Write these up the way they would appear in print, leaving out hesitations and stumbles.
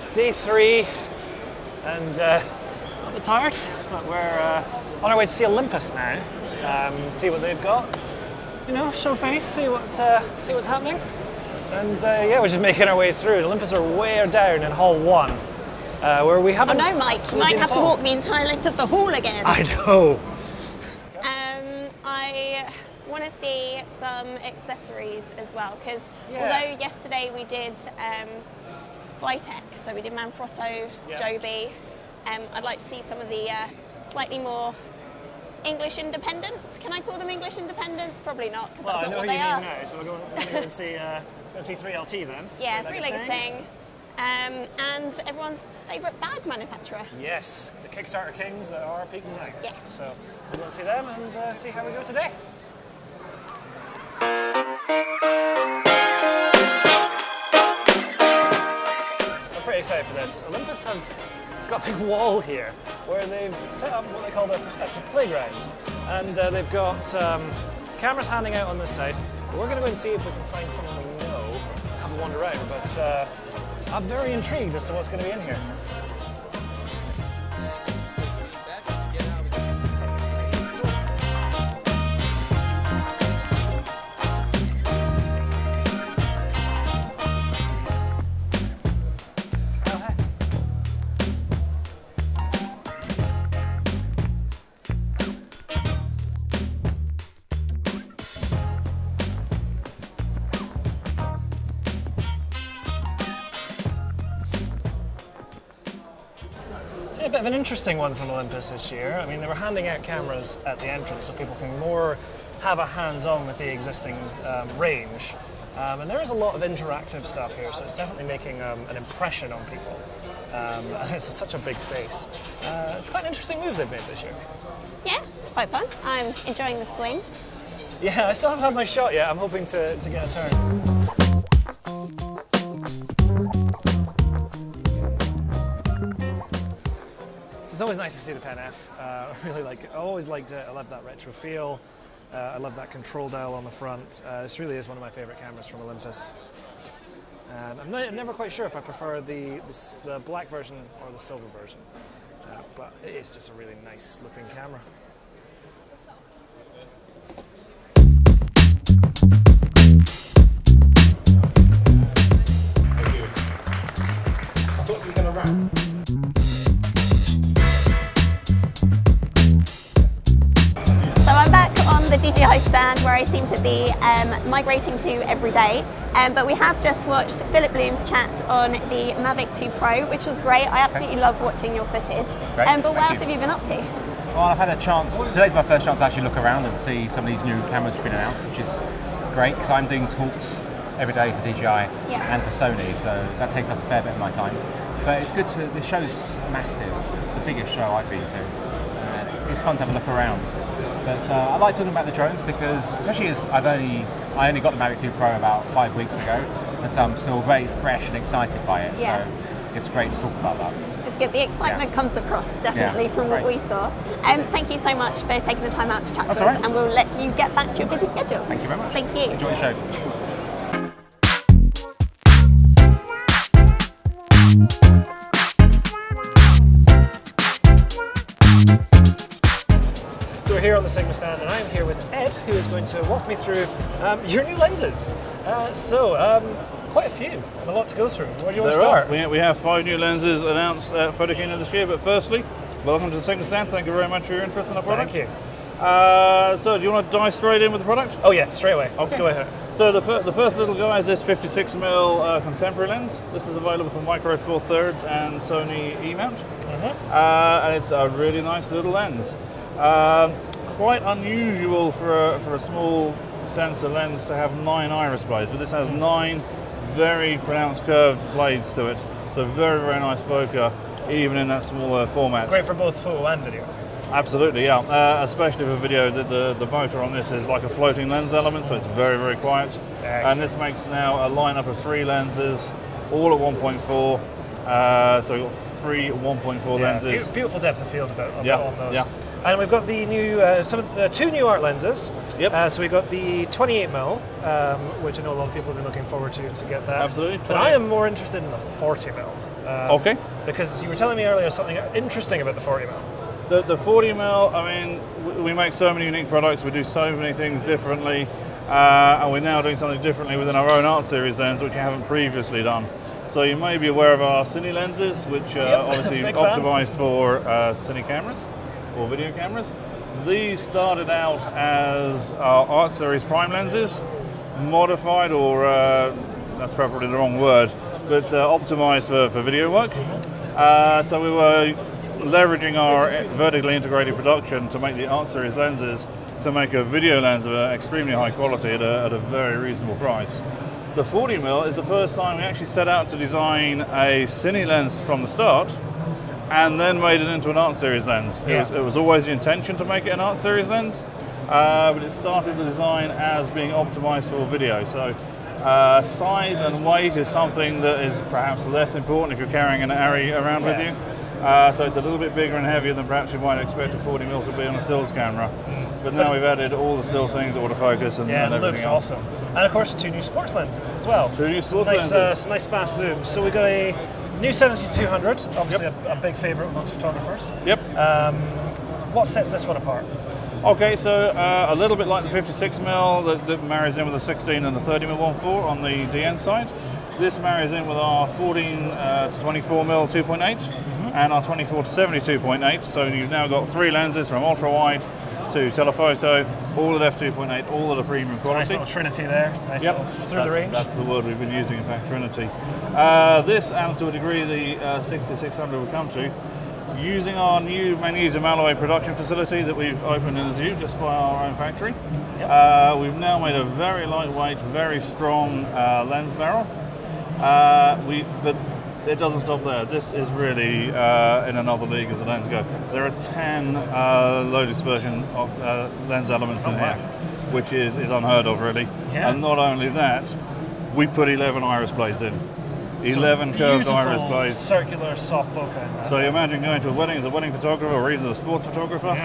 It's day 3, and not bit tired, but we're on our way to see Olympus now. See what they've got. You know, show face, see what's happening. And yeah, we're just making our way through. Olympus are way down in Hall 1, where we haven't. Oh no, Mike, you might have to walk the entire length of the hall again. I know. I want to see some accessories as well, because although yesterday we did Flytech, so we did Manfrotto, Joby, I'd like to see some of the slightly more English independents. Can I call them English independents? Probably not, because that's not what they are. Now, so we're going to see 3LT then. Yeah, three-legged thing. And everyone's favourite bag manufacturer. Yes, the Kickstarter kings that are Peak Design. Yes. So we're going to see them and see how we go today. So I'm pretty excited for this. Olympus have got a big wall here where they've set up what they call their Perspective Playground. And they've got cameras handing out on this side. We're going to go and see if we can find someone we know, have a wander around, but I'm very intrigued as to what's going to be in here. A bit of an interesting one from Olympus this year. I mean, they were handing out cameras at the entrance so people can more have a hands-on with the existing range. And there is a lot of interactive stuff here, so it's definitely making an impression on people. It's such a big space. It's quite an interesting move they've made this year. Yeah, it's quite fun. I'm enjoying the swing. Yeah, I still haven't had my shot yet. I'm hoping to get a turn. It's always nice to see the Pen F. I really like it. I always liked it. I love that retro feel. I love that control dial on the front. This really is one of my favourite cameras from Olympus. I'm never quite sure if I prefer the black version or the silver version, but it is just a really nice looking camera. Thank you. I thought you were going to run. So I'm back on the DJI stand where I seem to be migrating to every day, but we have just watched Philip Bloom's chat on the Mavic 2 Pro, which was great. I absolutely love watching your footage. But what else have you been up to? Well, I've had a chance, today's my first chance to actually look around and see some of these new cameras been announced, which is great because I'm doing talks every day for DJI and for Sony, so that takes up a fair bit of my time. But it's good to, this show's massive, it's the biggest show I've been to. It's fun to have a look around. But I like talking about the drones because, especially as I only got the Mavic 2 Pro about 5 weeks ago, and so I'm still very fresh and excited by it. So it's great to talk about that. It's good. The excitement comes across definitely from what we saw. Thank you so much for taking the time out to chat to us, and we'll let you get back to your busy schedule. Thank you very much. Thank you. Enjoy the show. Here on the Sigma stand, and I'm here with Ed, who is going to walk me through your new lenses. Quite a few, and a lot to go through. Where do you want to start? We have 5 new lenses announced at Photokina this year, but firstly, welcome to the Sigma stand. Thank you very much for your interest in our product. Thank you. So do you want to dive straight in with the product? Oh yeah, straight away. Let's go ahead. So the first little guy is this 56mm contemporary lens. This is available from Micro Four Thirds and Sony E-mount, and it's a really nice little lens. Quite unusual for a small sensor lens to have 9 iris blades, but this has 9 very pronounced curved blades to it. So very, very nice bokeh, even in that smaller format. Great for both photo and video. Absolutely, yeah. Especially for video, the motor on this is like a floating lens element, so it's very, very quiet. Excellent. And this makes now a lineup of 3 lenses, all at 1.4. So we've got 3 1.4 lenses. Beautiful depth of field on those. Yeah. And we've got the new, 2 new art lenses. Yep. So we've got the 28mm, which I know a lot of people have been looking forward to get that. Absolutely. But I am more interested in the 40mm. Okay. Because you were telling me earlier something interesting about the 40mm. The 40mm, I mean, we make so many unique products, we do so many things differently, and we're now doing something differently within our own art series lens, which we haven't previously done. So you may be aware of our Cine Lenses, which are obviously optimized for cine cameras or video cameras. These started out as our art series prime lenses, modified, or that's probably the wrong word, but optimized for video work. So we were leveraging our vertically integrated production to make the art series lenses to make a video lens of extremely high quality at a very reasonable price. The 40mm is the first time we actually set out to design a Cine lens from the start and then made it into an art series lens. It was always the intention to make it an art series lens, but it started the design as being optimized for video. So size and weight is something that is perhaps less important if you're carrying an Arri around with you. So it's a little bit bigger and heavier than perhaps you might expect a 40mm to be on a stills camera. But now we've added all the still things, autofocus, and everything else. Looks awesome. And of course, 2 new sports lenses as well. 2 new sports lenses. Nice fast zoom. So we got a new 70-200, obviously a big favourite amongst photographers. Yep. What sets this one apart? Okay, so a little bit like the 56mm that marries in with the 16 and the 30mm 1.4 on the DN side. This marries in with our 14 to 24mm 2.8 and our 24 to 70 2.8. So you've now got 3 lenses from ultra wide to telephoto, all at f2.8, all at a premium quality. Nice little trinity there. Nice little through the range. That's the word we've been using, in fact, trinity. This, and to a degree, the 6600 will come to, using our new magnesium alloy production facility that we've opened in Zoo just by our own factory. We've now made a very lightweight, very strong lens barrel. But it doesn't stop there. This is really in another league as the lens go. There are 10 low dispersion lens elements in here, which is unheard of, really. And not only that, we put 11 iris blades in. 11 curved iris blades. Circular soft bokeh. So you imagine going to a wedding as a wedding photographer or even as a sports photographer.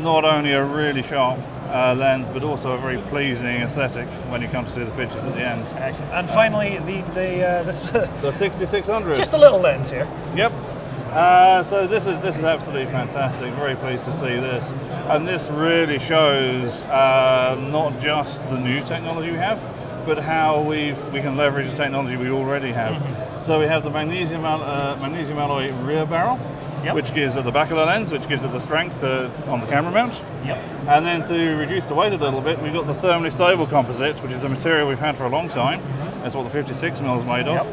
Not only a really sharp lens, but also a very pleasing aesthetic when you come to see the pictures at the end. Excellent. And finally, the 6600. Just a little lens here. Yep. So this is absolutely fantastic. Very pleased to see this, and this really shows not just the new technology we have, but how we can leverage the technology we already have. So we have the magnesium alloy rear barrel, which gives it the back of the lens, which gives it the strength on the camera mount. And then to reduce the weight a little bit, we've got the thermally stable composite, which is a material we've had for a long time. That's what the 56mm is made of.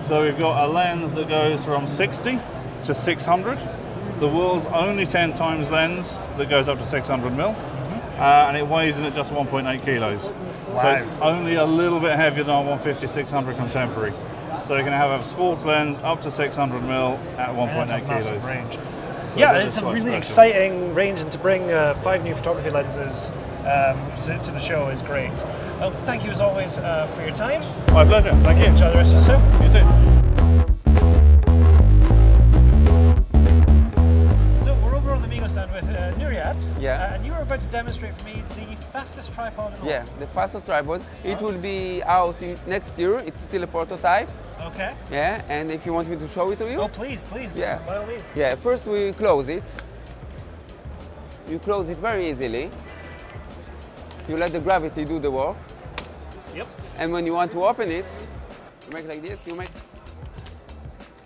So we've got a lens that goes from 60 to 600, the world's only 10 times lens that goes up to 600mm, and it weighs in at just 1.8 kilos. So it's only a little bit heavier than our 150-600 contemporary. So you can have a sports lens up to 600mm at 1.8 kilos. Range. So it's a really exciting range, and to bring 5 new photography lenses to the show is great. Well, thank you as always for your time. My pleasure. Thank you. Enjoy the rest of the show. You too. Stand with Nuryat, and you were about to demonstrate for me the fastest tripod in the world. The fastest tripod. It will be out next year. It's still a prototype. Okay. Yeah, and if you want me to show it to you? Oh, please, yeah. By all means. Yeah, first we close it. You close it very easily. You let the gravity do the work. And when you want to open it, you make like this,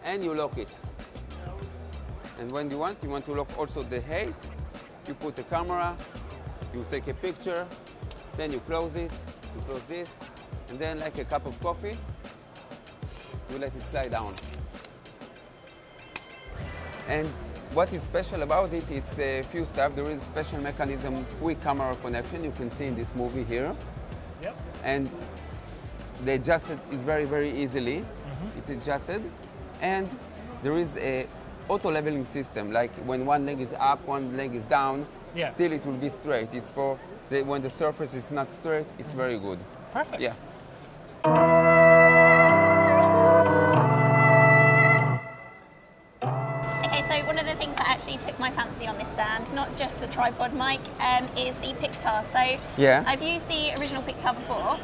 and you lock it. And when you want to lock also the height, you put the camera, you take a picture, then you close it, you close this, and then like a cup of coffee, you let it slide down. And what is special about it, it's a few stuff. There is a special mechanism, quick camera connection, you can see in this movie here. And the adjusted is very, very easily. It's adjusted. And there is a auto leveling system, like when one leg is up, one leg is down, still it will be straight. It's for when the surface is not straight, it's very good. Perfect. Yeah. Okay, so one of the things that actually took my fancy on this stand, not just the tripod mic, is the Pictar. So Yeah. I've used the original Pictar before,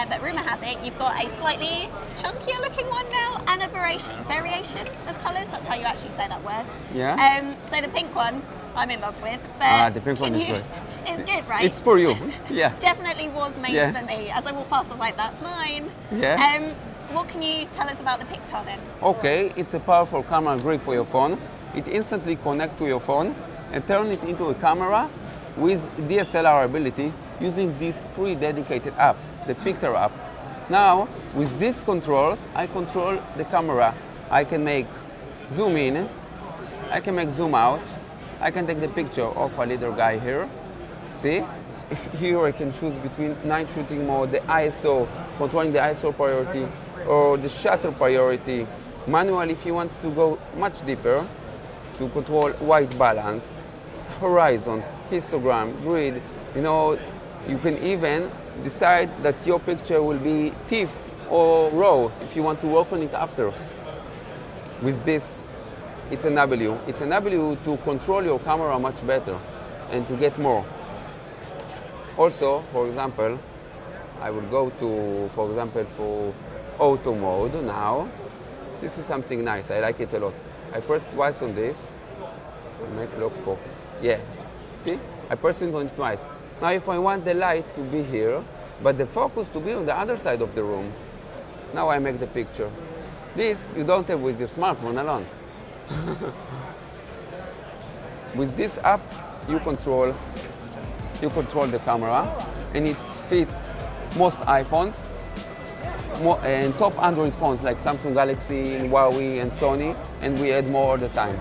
but rumour has it you've got a slightly chunkier looking one now and a variation of colours. That's how you actually say that word. Yeah. So the pink one I'm in love with. But The pink one is good. It's good, right? It's for you. Yeah. Definitely was made Yeah. for me. As I walked past, I was like, that's mine. Yeah. What can you tell us about the Pictar then? Okay, it's a powerful camera grip for your phone. It instantly connects to your phone and turns it into a camera with DSLR ability using this free dedicated app, the Pictar app. Now, with these controls, I control the camera. I can make zoom in, I can make zoom out, I can take the picture of a little guy here. See? Here I can choose between night shooting mode, the ISO, controlling the ISO priority, or the shutter priority. Manual if you want to go much deeper, to control white balance, horizon, histogram, grid. You know, you can even decide that your picture will be TIFF or RAW if you want to work on it after. With this, it's enables you. It's enables you to control your camera much better and to get more. Also, for example, I will go to, for example, for auto mode now. This is something nice, I like it a lot. I press twice on this, make look for, yeah, see? I press it on twice. Now if I want the light to be here, but the focus to be on the other side of the room, now I make the picture. This you don't have with your smartphone alone. With this app, you control the camera, and it fits most iPhones and top Android phones like Samsung Galaxy, Huawei, and Sony, and we add more all the time.